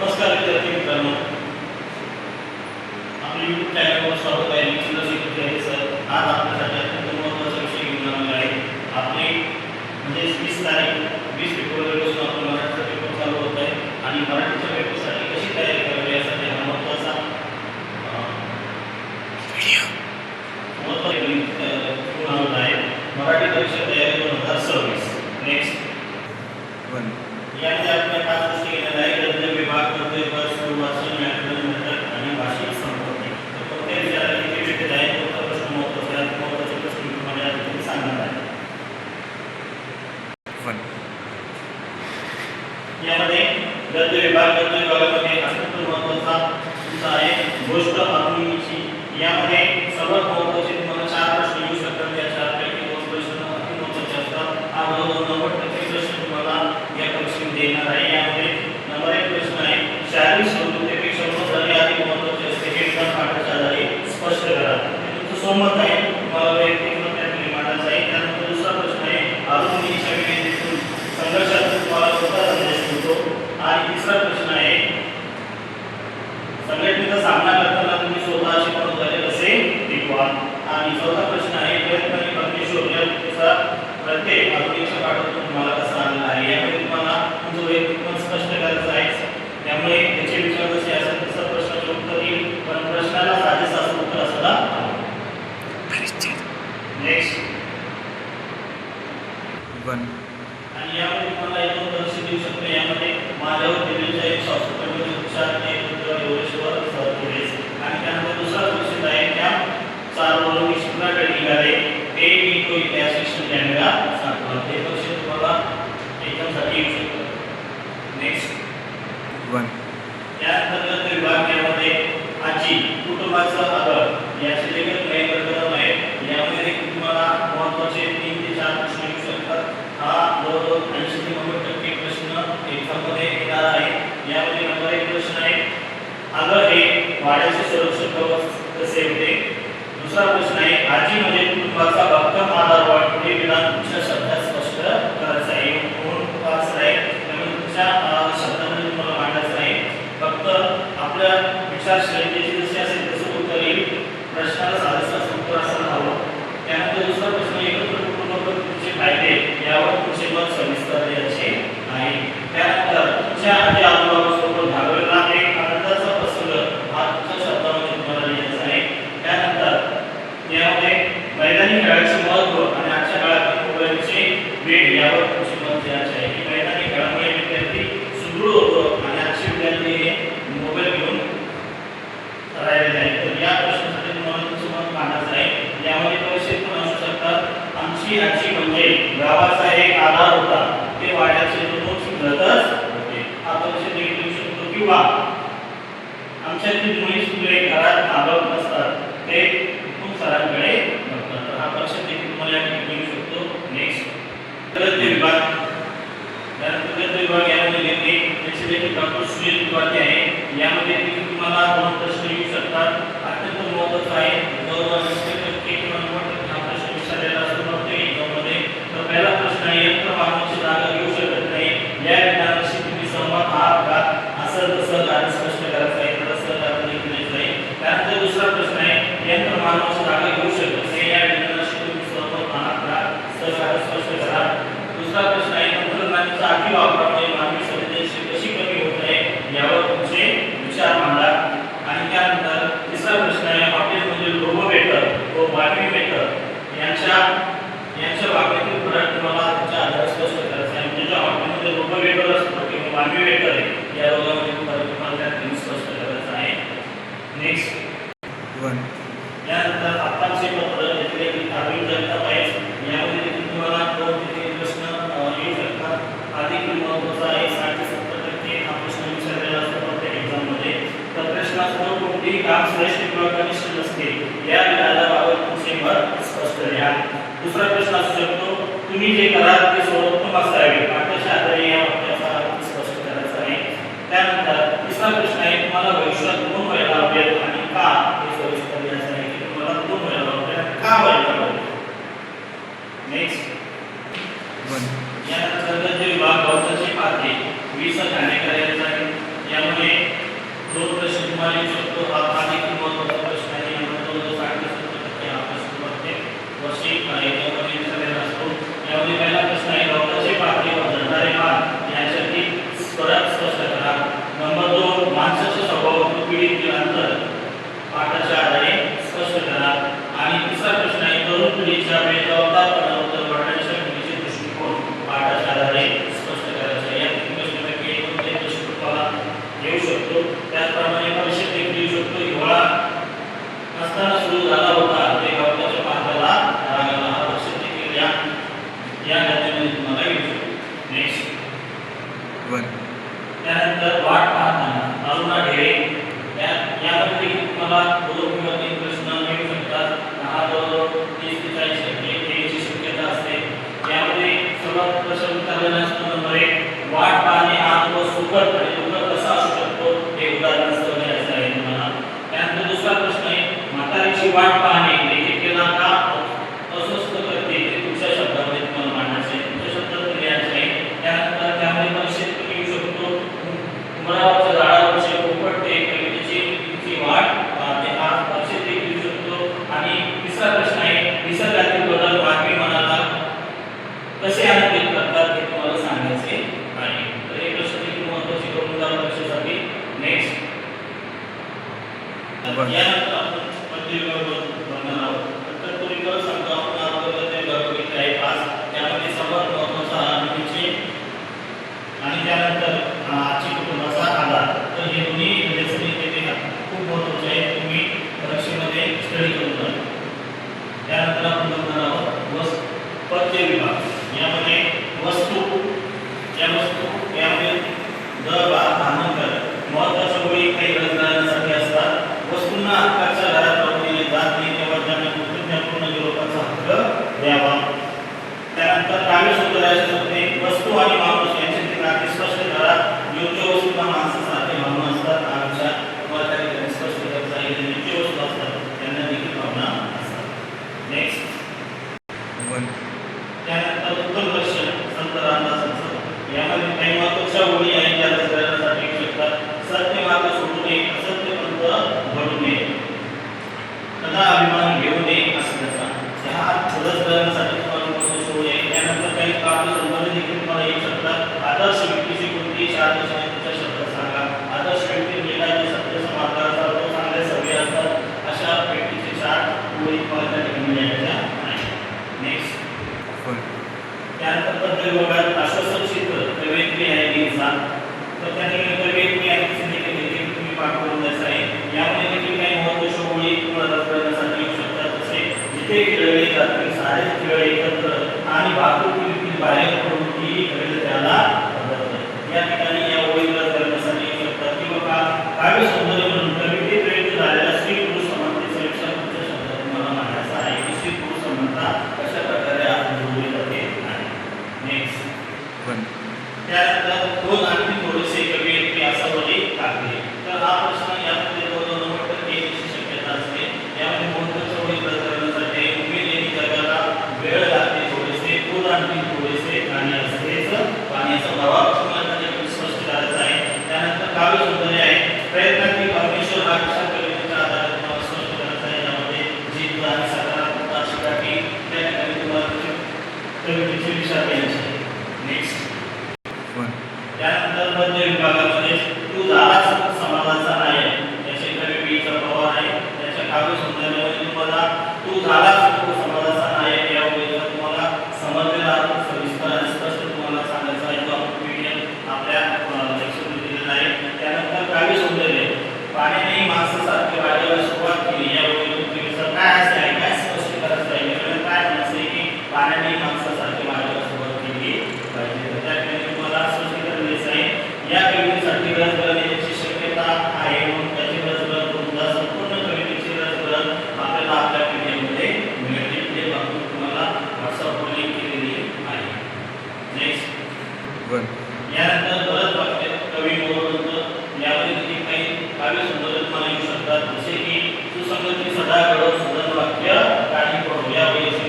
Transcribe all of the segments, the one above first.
नमस्कार विद्यार्थी मित्रांनो, आपल्या YouTube चॅनलवर स्वागत आहे. मी चंद्रशेखर आहे सर. आज आपल्यासाठी अत्यंत महत्त्वाचा विषय घेऊन आलेला आहे. आपले म्हणजे 20 फेब्रुवारीपासून आपला मराठीचा पेपर चालू होत आहे आणि मराठीच्या पेपरसाठी कशी तयारी करावी यासाठी हा महत्त्वाचा घेऊन आहे. मराठी परीक्षा तयारी 2026. नेक्स्ट यामध्ये आपल्या 5 गोष्टी घेण्यात आहे. गद्य विभाग, गद्य विभाग, वाचन, व्याकरण, नाटक आणि भाषिक संपत्ती. तर कोणत्या विषयाला किती भेटत आहे कोणता प्रश्न महत्त्वाचा आहे, महत्त्वाचे प्रश्न तुम्हाला यामध्ये सांगणार आहे. यामध्ये गद्य विभागामध्ये अत्यंत महत्त्वाचा तुमचा आहे गोष्ट आत्मीची. यामध्ये सर्वात महत्त्वाचे तुम्हाला 4 प्रश्न येऊ शकतात. या 4 पैकी 2 प्रश्न अति महत्त्वाचे असतात. हा 90% प्रश्न तुम्हाला या परीक्षेत देणार आहे. यामध्ये नंबर 1 प्रश्न आहे शारीरिक समजुतीपेक्षा महत्त्वाचे अधिक महत्त्वाचे असते हे विधान पाठाच्या आधारे स्पष्ट करा. तुमचं स्वमत आहे, तुम्हाला वैयक्तिक मत त्यामध्ये मांडायचं आहे. त्यानंतर दुसरा प्रश्न आहे आधुनिकच्या विवेचनातून संघर्षातून तुम्हाला कोणता संदेश मिळतो. आणि तिसरा प्रश्न आहे संघटनेचा सामना करताना तुम्ही स्वतःशी महत्त्वाचे कसे टिकवा. आणि चौथा प्रश्न आहे प्रयत्न आणि परमेश्वर या तुमचा प्रत्येक आधुनिकच्या पाठातून तुम्हाला कसा आलेला आहे. यामध्ये तुम्हाला तुमचं वैयक्तिक मत स्पष्ट करायचं आहे. त्यामुळे त्याचे विचार कसे असेल तसं प्रश्नाचे उत्तर येईल, पण प्रश्नाला साजेसं असं उत्तर असला. नेक्स्ट आणि यामध्ये तुम्हाला एक परीक्षा देऊ शकतो. यामध्ये माझ्यावर दिलेल्या एक सॉफ्टवेअरमध्ये उपचार योगेश्वर सर पुढेच. आणि त्यानंतर दुसरा परीक्षा आहे त्या 4 वरून शिकण्याकडे निघाले ते मी तो इतिहास शिक्षण कॅमेरा सांगतो. ते परीक्षा तुम्हाला एक्झामसाठी येऊ शकतो. नेक्स्ट या अंतर्गत विभागामध्ये आजी कुटुंबाचं आदर याचे लेखक काही प्रकरण आहे. यामध्ये तुम्हाला महत्त्वाचे 3 ते 4 प्रश्न येऊ शकतात. हा जवळजवळ 80 ते 90% प्रश्न एक्झाममध्ये येणार आहे. यामध्ये नंबर 1 प्रश्न आहे आदर हे वाड्याचे संरक्षण कवच कसे होते. दुसरा प्रश्न आहे आजी म्हणजे कुटुंबाचा भक्कम आधार. पुढे विधान तुमच्या शब्दात स्पष्ट करायचं आहे. म्हणून पास आहे त्यामुळे तुमच्या शब्दामध्ये तुम्हाला मांडायचं आहे. फक्त आपल्या विचारशैलीची जशी असेल तसं उत्तर येईल. प्रश्नाला साधेसं उत्तर असायला हवं. त्यानंतर दुसरा प्रश्न एकत्र कुटुंब पद्धतीचे फायदे यावर तुमचे मत सविस्तर द्यायचे आहे. त्यानंतर तुमच्या आजी आजोबांसोबत घालवलेला एक आनंदाचा प्रसंग हा तुमच्या शब्दामध्ये तुम्हाला लिहायचा आहे. त्यानंतर यामध्ये मैदानी खेळाचे महत्त्व आणि आजच्या काळातील मोबाईलचे वेळ यावर तुमचे मत द्यायचे आहे. की मैदानी खेळामुळे विद्यार्थी सुदृढ होतो आणि आजचे विद्यार्थी हे मोबाईल घेऊन राहिलेले आहेत. तर या प्रश्नासाठी तुम्हाला तुमचं मत मांडायचं आहे. यामध्ये परीक्षेत पण असू शकतात आमची आजी म्हणजे गावाचा एक आधार होता, ते वाड्याचे घरच होते. हा परीक्षेत देखील येऊ शकतो. किंवा आमच्यातील मुली सुद्धा घरात थांबत नसतात, ते कुटुंब सरांकडे बघतात. तर हा परीक्षेत देखील तुम्हाला येऊ शकतो. नेक्स्ट गद्य विभाग. त्यानंतर गद्य विभाग यामध्ये घेतले त्याचे देखील डॉक्टर सुनील त्रिपाठी आहे. यामध्ये तुम्हाला 2 प्रश्न येऊ शकतात. अत्यंत महत्त्वाचं आहे. जवळजवळ 80% किंवा 90% हा प्रश्न विचारलेला असतो प्रत्येक एक्झाममध्ये. तर पहिला प्रश्न आहे यंत्रवाहनाची जागा घेऊ शकत नाही या विधानाशी तुम्ही सहमत आहात का. असं तसं आणि स्पष्ट करायचं आहे. तर असं कारण लिहायचं आहे. त्यानंतर दुसरा प्रश्न आहे यंत्रवाहनाची जागा घेऊ शकत नाही या विधानाशी तुम्ही सहमत आहात का. सहकार स्पष्ट करा. दुसरा प्रश्न आहे तंत्रज्ञानाचा अतिवापरामुळे मानवी संवेदनशीलता कशी कमी होत आहे यावर तुमचे विचार मांडा. आणि त्यानंतर तिसरा प्रश्न आहे हॉटेलमधील रोबोवेटर व मानवी वेटर यांच्या वागण्यातील फरक तुम्हाला त्याच्या आधारे स्पष्ट करायचा आहे. म्हणजे ज्या हॉटेलमध्ये रोबोवेटर असतो किंवा मानवी वेटर आहे या दोघांमधील फरक तुम्हाला त्यात स्पष्ट करायचा आहे. नेक्स्ट यानंतर आत्ताचे पत्र येथील आरोग्य जगताप आहे. यामध्ये देखील तुम्हाला 2 ते 3 प्रश्न येऊ शकतात. अधिक महत्त्वाचा आहे 60 ते 70% हा प्रश्न विचारलेला असतो प्रत्येक एक्झाममध्ये. तर प्रश्नासमोर कोणतेही काम श्रेष्ठ किंवा कनिष्ठ नसते या विधानाबाबत तुमचे मत स्पष्ट द्या. दुसरा प्रश्न असू शकतो तुम्ही जे कराल ते सर्वोत्तम असावे. पाठाच्या आधारे या वाक्याचा अर्थ स्पष्ट करायचा आहे. त्यानंतर तिसरा प्रश्न आहे तुम्हाला भविष्यात 2 व्हायला आवडेल आणि का हे सविस्तर द्यायचं आहे. की तुम्हाला 2 व्हायला आवडेल का व्हायला आवडेल. नेक्स्ट यानंतर गद्य विभाग बहुतांशी पात्रे 20 ठाणे करायचं आहे. यामध्ये यानंतर आपण पद्य विभाग बघणार आहोत. तर तुम्ही परत सांगतो आपण अगोदर ते बघितले आहे पाच. त्यामध्ये सर्वात महत्त्वाचा हा निधीचे आणि त्यानंतर आजची कुटुंबाचा आधार. तर हे दोन्ही येथे खूप महत्त्वाचे आहे. तुम्ही परीक्षेमध्ये स्टडी करून घ्या. त्यानंतर आपण बघणार आहोत पद्य विभाग. यामध्ये वस्तू यामध्ये महत्वाच्या गोळी काही रचनांसाठी असतात. वस्तूंना हक्काच्या घरात राहून दिले जात नाही तेव्हा त्यांना कृतज्ञतापूर्ण निरोपाचा हक्क द्यावा. त्यानंतर काव्य सौंदर्याचे होते वस्तू आणि माणूस यांच्यातील नाते स्पष्ट करा. योग्य वस्तूंना माणसासारखे भावना असतात. हा विचार तुम्हाला त्या ठिकाणी स्पष्ट करायचा आहे. योग्य वस्तू असतात त्यांना देखील भावना असतात. नेक्स्ट त्यानंतर उत्तम दर्शन संत रामदासांचं. यामध्ये काही महत्त्वाच्या गोळी आहेत ज्या रचनासाठी शकतात. सत्य मार्ग सोडू नये, असत्य पंथ घडू नये, कदा अभिमान घेऊ नये असल्याचा ह्या रचनासाठी तुम्हाला महत्त्व सोडू नये. त्यानंतर काही काव्य संदर्भ देखील तुम्हाला येऊ शकतात. आदर्श व्यक्तीची कोणती चार दशकांच्या शब्दात सांगा. आदर्श व्यक्ती मिळाले सत्य समाधानाचा तो चांगले सवयी असतात अशा व्यक्तीचे चार गोळी तुम्हाला त्या ठिकाणी मिळायच्या आहेत. नेक्स्ट त्यानंतर पद्य विभागात आश्वासन चित्र कवयित्री आहे दिवसा. तर त्या ठिकाणी कवयित्री आहे देखील तुम्ही पाठ करून द्यायचं आहे. यामध्ये देखील काही महत्त्वाच्या गोळी तुम्हाला करण्यासाठी येऊ शकतात. जसे जिथे खेळले जाते सारे खेळ एकत्र आणि भातुकीतील बाहेर पडून ती खेळ त्याला या ठिकाणी या गोळी करण्यासाठी येऊ शकतात. किंवा काव्य सौंदर्य म्हणून कविते प्रयुक्त झालेल्या स्त्री पुरुष समानतेचा विचार तुमच्या शब्दात तुम्हाला मांडायचा आहे की स्त्री पुरुष समानता कशा प्रकारे जोडली जाते. नेक्स्ट त्यानंतर दोन आणखी थोडेसे कवयित्री असावली लागले. तर हा प्रश्न यामध्ये 90% येण्याची शक्यता असते. यामध्ये महत्त्वाच्या गोळी करण्यासाठी उमेदीने जगाला वेळ लागते थोडेसे, दूध आणखी थोडेसे आणि असतेच पाण्याचा प्रवाह तुम्हाला स्पष्ट करायचा आहे. त्यानंतर काव्य सौंदर्य आहे. प्रयत्नांनी परमेश्वर हा विचार कवितेच्या आधारे तुम्हाला स्पष्ट करायचा आहे. यामध्ये जिद्द आणि सकारात्मकता शिकाठी त्या ठिकाणी तुम्हाला कवितेचे विचार द्यायचे आहे. नेक्स्ट त्यानंतर पद्य विभागामध्ये तू झालाच समाजाचा नायक याचे कवितेचा प्रवाह आहे. त्याच्या काव्य सौंदर्यामध्ये तुम्हाला तू झालाच समाजाचा नायक या गोष्टीला तुम्हाला समजलेला सविस्तर आणि स्पष्ट तुम्हाला सांगायचा आहे. तो आपण पीडीएफ आपल्या लेक्चरमध्ये दिलेला आहे. त्यानंतर काव्य सौंदर्य पाण्याने माणसासारखे वाढायला सुरुवात केली. या गोष्टीचा काय असे आहे काय स्पष्ट करायचं आहे. काय म्हणायचं आहे की पाण्याने माणसासारखे वाढायला सुरुवात केली पाहिजे. त्या ठिकाणी तुम्हाला स्पष्टीकरण द्यायचं आहे. या कवितेसाठी रसग्रहण येण्याची शक्यता आहे म्हणून त्याची रसग्रहण करून संपूर्ण कवितेची रसग्रहण आपल्याला आपल्या पीडीएफमध्ये मिळते. ते बघून तुम्हाला व्हॉट्सअपवर लिंक केलेली आहे. नेक्स्ट यानंतर परत वाक्य कवी मोहनंत. यामध्ये देखील काही काव्य सौंदर्य तुम्हाला येऊ शकतात. जसे की सुसंगती सदा घडो सुंदर वाक्य काही पडो. या वयाची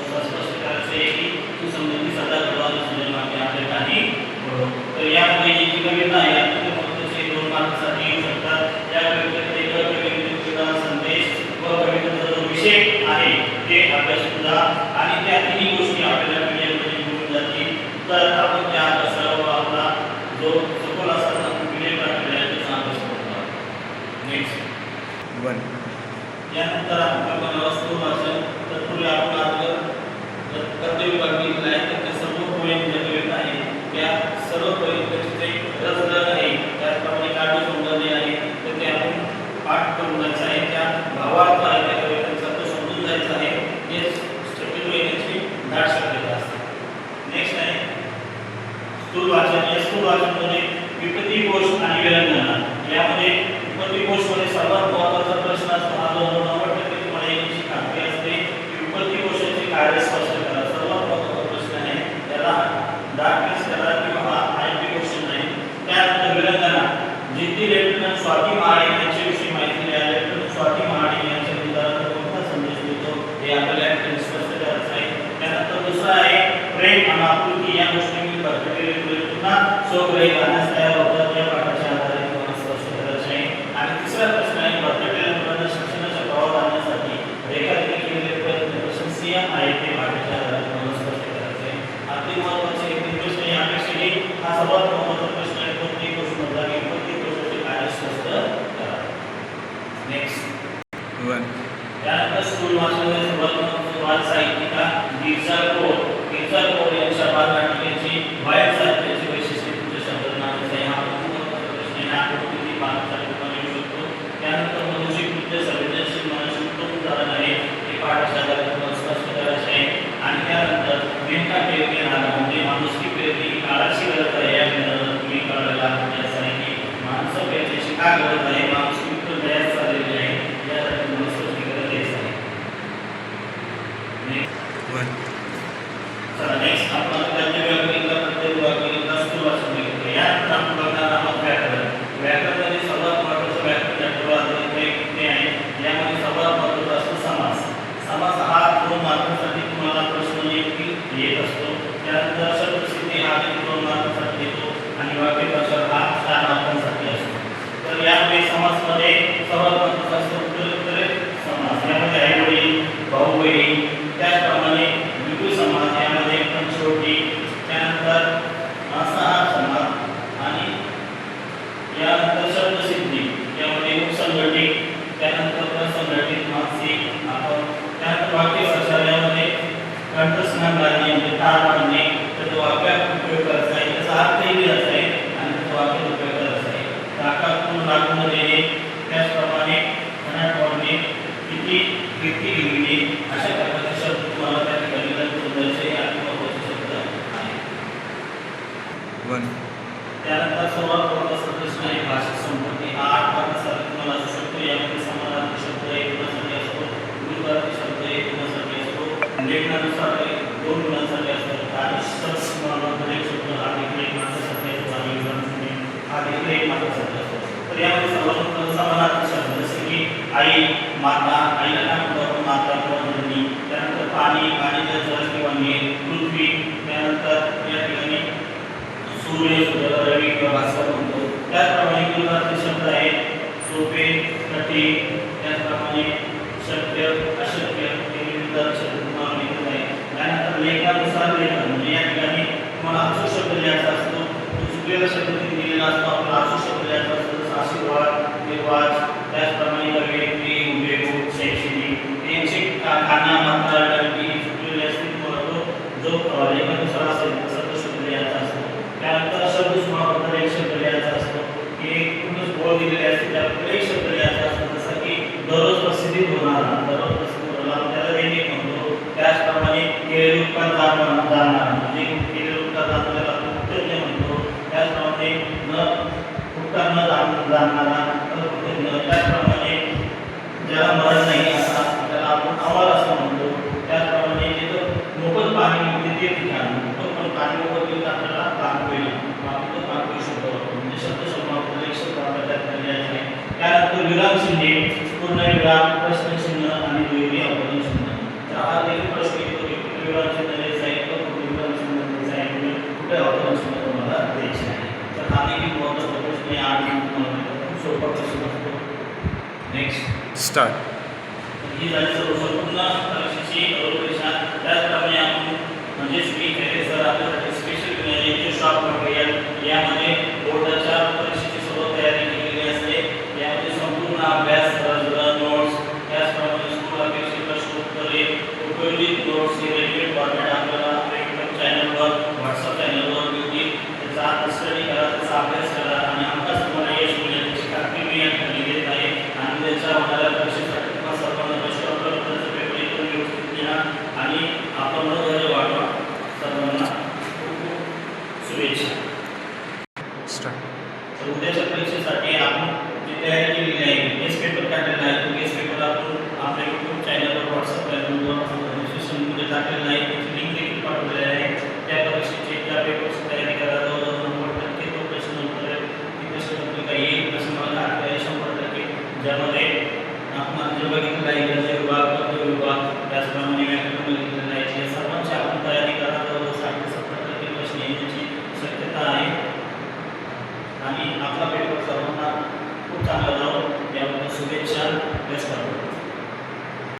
स्पष्ट करायचे आहे की सुसंगती सदा घडो आणि सुंदर वाक्य आपल्या काही पडो. तर यामध्ये जी कविता आहे यामध्ये महत्त्वाचे 2 मार्कासाठी येऊ शकतात. या कवितेमध्ये कवितेचा संदेश व कवितेचा जो विषय आहे ते अभ्यास करा आणि त्या तिन्ही गोष्टी आपल्याला पीडीएफमध्ये मिळून जातील. तर आपण त्या अभ्यासावर आपला जो सखोल असतात आपण पीडीएफ टाकलेला आहे त्याचा अभ्यास करतो. नेक्स्ट यानंतर आपण वस्तू वाचन. तत्पूर्वी आपण पद्य विभाग दिलेला आहे. त्याच्या सर्व पोएम ज्या कविता आहेत त्या सर्व कवितेचे रसग्रहण आहे. त्याचप्रमाणे काव्य सौंदर्य आहे तर ते आपण पाठ करून जायचं आहे. त्या भावार्थ आहे त्या कवितेचा तो समजून जायचा आहे. हे शक्यतो येण्याची दाट शक्यता असते. नेक्स्ट आहे स्थूल वाचन. या स्थूल वाचनमध्ये विपत्ती कोश आणि विरंगना. यामध्ये विपत्ती कोशमध्ये सर्वात महत्त्वाचा प्रश्न असतो हा 90% तुम्हाला येण्याची खात्री असते. विपत्ती कोशाचे कार्य स्पष्ट करा. सर्वात महत्त्वाचा प्रश्न आहे. त्याला डार्कनेस करा किंवा हा आयपी क्वेश्चन आहे. त्यानंतर विरंगना जिद्दी लेफ्टनंट स्वाती महाडिक यांच्याविषयी माहिती द्या. लेफ्टनंट स्वाती महाडिक यांच्या निर्धाराचा कोणता संदेश देतो हे आपल्याला स्पष्ट करायचं आहे. त्यानंतर दुसरा आहे प्रेम आणि आपुलकी या गोष्टींनी भरलेले पुन्हा स्वग्रही गाण्यास तयार होतात. या पाठाच्या आधारे तुम्हाला स्पष्ट करायचे आहे. आणि तिसरा प्रश्न आहे भरलेल्या मुलांना शिक्षणाचा प्रभाव आणण्यासाठी रेखाटले केलेले प्रयत्न प्रशंसीय आहे ते पाठाच्या आधारे तुम्हाला स्पष्ट करायचे आहे. अगदी महत्त्वाचे एक प्रश्न यापेक्षा हा सर्वात महत्त्वाचा प्रश्न आहे. कोणती गोष्ट मधला विपत्ती कोशाचे कार्य स्पष्ट करा. का गरज आहे, माणूस किती तयार झालेली आहे यासाठी तुम्हाला स्पष्टीकरण द्यायचं आहे. चला नेक्स्ट आपण गद्य व्याकरणिका पद्धती व्याकरणिका सुरुवात केली. यानंतर आपण बघणार आहोत व्याकरण. व्याकरणामध्ये सर्वात महत्त्वाचं व्याकरण ते आहे. यामध्ये सर्वात महत्त्वाचं असतं समास. समास हा 2 मार्कांसाठी तुम्हाला प्रश्न येत असतो. त्यानंतर शब्दसिद्धी हा 2 मार्कांसाठी येतो आणि वाक्यप्रचार हा 4 मार्कांसाठी असतो. तर यामध्ये समासमध्ये सर्वात महत्त्वाचा असतो उत्तरोत्तर समास. यामध्ये आई वडील, भाऊ बहीण, त्याचप्रमाणे विपुल समास, यामध्ये पंचवटी, त्यानंतर असहार समास आणि यानंतर शब्दसिद्धी, यामध्ये उपसंघटित, त्यानंतर असंघटित, मानसिक, त्यानंतर वाक्यप्रचार, यामध्ये कंठस्नान घालणे म्हणजे तार पाडणे, त्याचा वाक्यात उपयोग करायचा आहे, त्याचा अर्थही लिहायचा आहे आणि त्याचा वाक्यात उपयोग करायचा आहे. ताकातून लागून देणे, त्याचप्रमाणे मनात वाढणे, किती व्यक्ती लिहिणे, अशा प्रकारचे शब्द तुम्हाला त्या ठिकाणी द्यायचे महत्त्वाचे शब्द आहेत. त्यानंतर सर्वात महत्त्वाचा प्रश्न आहे भाषा संपत्ती. हा 8 मार्कांसाठी तुम्हाला असू शकतो. यामध्ये समानार्थी शब्द 1 गुणासाठी असतो, विरुद्धार्थी शब्द 1 गुणासाठी असतो, लेखनानुसार 2 गुणांसाठी असतो आणि शब्द शब्द हा देखील 1 मार्कासाठी असतो आणि विवरण हा देखील 1 मार्कासाठी असतो. तर यामध्ये सर्वात समानार्थी शब्द जसे की आई, माता, आईला काय म्हणतो आपण माता किंवा जननी, त्यानंतर पाणी, पाणीचा जल किंवा नीर, पृथ्वी, त्यानंतर या ठिकाणी सूर्य, रवी किंवा भास्कर म्हणतो. त्याचप्रमाणे विरुद्धार्थी शब्द आहेत सोपे, कठीण, त्याचप्रमाणे शक्य, अशक्य, हे विरुद्धार्थी शब्द तुम्हाला माहिती आहे. त्यानंतर लेखनानुसार लेखन म्हणजे या ठिकाणी तुम्हाला अचूक शब्द लिहायचा असतो, चुकलेला शब्द दिलेला असतो, आपला अचूक शब्द लिहायचा असतो, जसं आशीर्वाद, निर्वाज, त्याचप्रमाणे व्यक्ती, हुबेहूब, शैक्षणिक, यांचे खाना, मात्रा, डंकी चुकलेले असतील तुम्हाला जो लेखनानुसार असेल तसा तो शब्द लिहायचा असतो. त्यानंतर शब्द समापत्तर एक शब्द लिहायचा असतो की एकूणच बोल दिलेले असते त्याबद्दल एक शब्द लिहायचा असतो, जसं की दररोज प्रसिद्धी होणारा, दररोज प्रसिद्धी होणारा त्याला दैनिक म्हणतो. त्याचप्रमाणे केलेले उपकार जाणणारा म्हणजे केलेले उपकार जाणणाऱ्याला कृतज्ञ म्हणतो. त्याचप्रमाणे उपकार न जाणणारा कृतज्ञ. त्याचप्रमाणे ज्याला मरण नाही असा त्याला आपण अमर असं म्हणतो. त्याचप्रमाणे जिथं मोफत पाणी मिळते ते ठिकाण, मोफत पाणी मोफत मिळतं आपल्याला पाणपोई, तो पाणपोई शब्द वापरतो. म्हणजे शब्द समाप्त एक शब्द आपल्याला त्यात लिहायचा आहे. त्यानंतर विराम चिन्हे, पूर्णविराम, प्रश्नचिन्ह आणि द्वितीय अवतरण चिन्ह. तर हा देखील प्रश्न येतो की कुठे विराम चिन्ह द्यायचं आहे किंवा कुठे विराम चिन्ह द्यायचं आहे म्हणजे कुठे अवतरण चिन्ह तुम्हाला द्यायचे आहे. तर हा देखील महत्त्वाचा प्रश्न आहे आणि खूप सोपा प्रश्न असतो. Next start. ही झाली सर्व संपूर्ण परीक्षेची रूपरेषा. त्याचप्रमाणे आपण म्हणजेच मी खेळे सर आपल्यासाठी स्पेशल याचे शॉर्ट मटेरियल यामध्ये बोर्डाच्या परीक्षेची सर्व तयारी केलेली असते. यामध्ये संपूर्ण अभ्यास, नोट्स, त्याचप्रमाणे स्कूल अपेक्षित प्रश्न उत्तरे, उपयोजित नोट्स हे रेडिमेड फॉर्मॅट आपल्याला आपल्या युट्यूब चॅनलवर, व्हॉट्सअप चॅनलवर मिळतील. त्याचा स्टडी करा, त्याचा अभ्यास करा आणि आमकाच तुम्हाला यश मिळेल याची खात्री मी या ठिकाणी देत आहे. आणि त्याच्या होणाऱ्या परीक्षेसाठी तुम्हाला सर्वांना प्रश्न पेपर एकदम व्यवस्थित लिहा आणि आपण मनोधैर्य वाढवा. सर्वांना खूप खूप शुभेच्छा. तर उद्याच्या परीक्षेसाठी आपण जी तयारी केलेली आहे, गेस्ट पेपर काढलेला आहे, तो गेस्ट पेपर आपण आपल्या यूट्यूब चॅनलवर, व्हॉट्सअप चॅनलवर, सोशल मीडिया टाकलेला आहे, त्याची लिंक देखील पाठवलेली आहे. त्या परीक्षेची त्या पेपरची तयारी करा. जवळजवळ 90% तो प्रश्न उत्तर ती प्रश्नपत्रिका येईल असं मला खात्री आहे 100%. ज्यामध्ये आपण जे बघितलं आहे